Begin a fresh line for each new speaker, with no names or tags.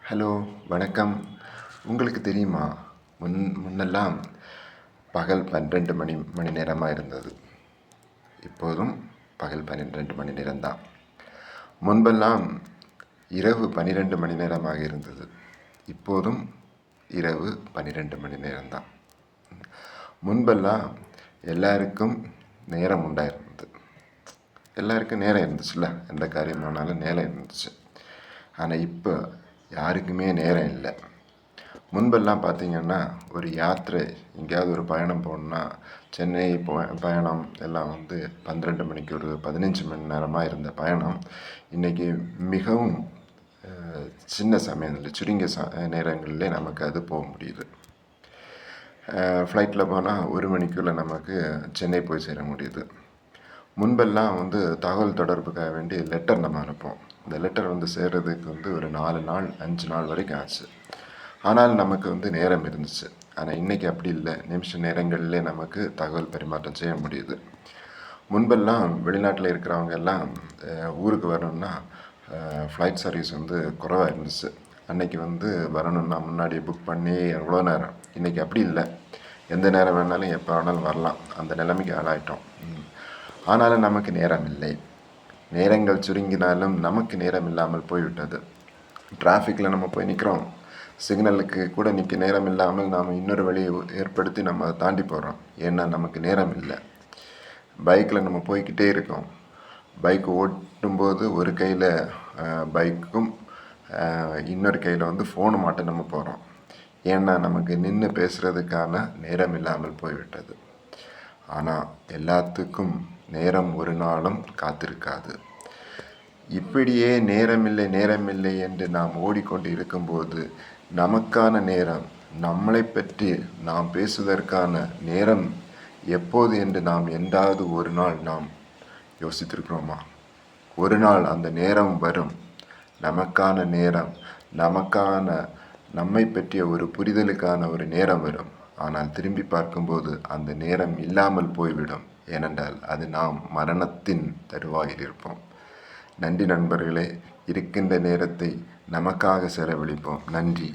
Hello, வணக்கம். உங்களுக்கு தெரியுமா, முன்னெல்லாம் பகல் 12 மணி நேரமாக இருந்தது. இப்போதும் பகல் 12 மணி நேரம்தான். முன்பெல்லாம் இரவு 12 மணி நேரமாக இருந்தது. இப்போதும் இரவு 12 மணி நேரம்தான். முன்பெல்லாம் எல்லாருக்கும் நேரம் உண்டாயிருந்தது. எல்லாருக்கும் நேரம் இருந்துச்சுல்ல, எந்த காரியமானாலும் நேரம் இருந்துச்சு. ஆனால் இப்போ யாருக்குமே நேரம் இல்லை. முன்பெல்லாம் பார்த்திங்கன்னா, ஒரு யாத்திரை எங்கேயாவது ஒரு பயணம் போகணுன்னா, சென்னை பயணம் எல்லாம் 12 மணிக்கு ஒரு 15 மணி நேரமாக இருந்த பயணம் இன்றைக்கி மிகவும் சின்ன சமயத்தில் சுருங்கிய நேரங்களிலே நமக்கு அது போக முடியுது. ஃப்ளைட்டில் போனால் 1 மணிக்குள்ளே நமக்கு சென்னை போய் சேர முடியுது. முன்பெல்லாம் தகவல் தொடர்புக்காக வேண்டி லெட்டர் நம்ம அனுப்போம். இந்த லெட்டர் சேர்றதுக்கு ஒரு 4 நாள் 5 நாள் வரைக்கும் ஆச்சு. ஆனால் நமக்கு நேரம் இருந்துச்சு. ஆனால் இன்றைக்கி அப்படி இல்லை. நிமிஷ நேரங்களிலே நமக்கு தகவல் பரிமாற்றம் செய்ய முடியுது. முன்பெல்லாம் வெளிநாட்டில் இருக்கிறவங்க எல்லாம் ஊருக்கு வரணுன்னா ஃப்ளைட் சர்வீஸ் குறைவாக இருந்துச்சு. அன்றைக்கி வரணுன்னா முன்னாடி புக் பண்ணி எவ்வளோ நேரம். இன்றைக்கி அப்படி இல்லை. எந்த நேரம் வேணாலும் எப்போ வேணாலும் வரலாம். அந்த நிலைமைக்கு ஆளாயிட்டோம். ஆனாலும் நமக்கு நேரம் இல்லை. நேரங்கள் சுருங்கினாலும் நமக்கு நேரம் இல்லாமல் போய்விட்டது. டிராஃபிக்கில் நம்ம போய் நிற்கிறோம். சிக்னலுக்கு கூட நிற்க நேரம் இல்லாமல் நாம் இன்னொரு வழியை ஏற்படுத்தி நம்ம அதை தாண்டி போகிறோம். ஏன்னா நமக்கு நேரம் இல்லை. பைக்கில் நம்ம போய்கிட்டே இருக்கோம். பைக் ஓட்டும்போது ஒரு கையில் பைக்கும் இன்னொரு கையில் ஃபோனு மாட்ட நம்ம போகிறோம். ஏன்னா நமக்கு நின்று பேசுகிறதுக்கான நேரம் இல்லாமல் போய்விட்டது. ஆனால் எல்லாத்துக்கும் நேரம் ஒரு நாளும் காத்திருக்காது. இப்படியே நேரமில்லை என்று நாம் ஓடிக்கொண்டு இருக்கும்போது நமக்கான நேரம், நம்மளை பற்றி நாம் பேசுவதற்கான நேரம் எப்போது என்று நாம் என்றாவது ஒரு நாள் நாம் யோசித்திருக்கிறோமா? ஒரு நாள் அந்த நேரம் வரும். நமக்கான நேரம், நம்மை பற்றிய ஒரு புரிதலுக்கான ஒரு நேரம் வரும். ஆனால் திரும்பி பார்க்கும்போது அந்த நேரம் இல்லாமல் போய்விடும். ஏனென்றால் அது நாம் மரணத்தின் தருவாயில் இருப்போம். நன்றி நண்பர்களே. இருக்கின்ற நேரத்தை நமக்காக செலவழிப்போம். நன்றி.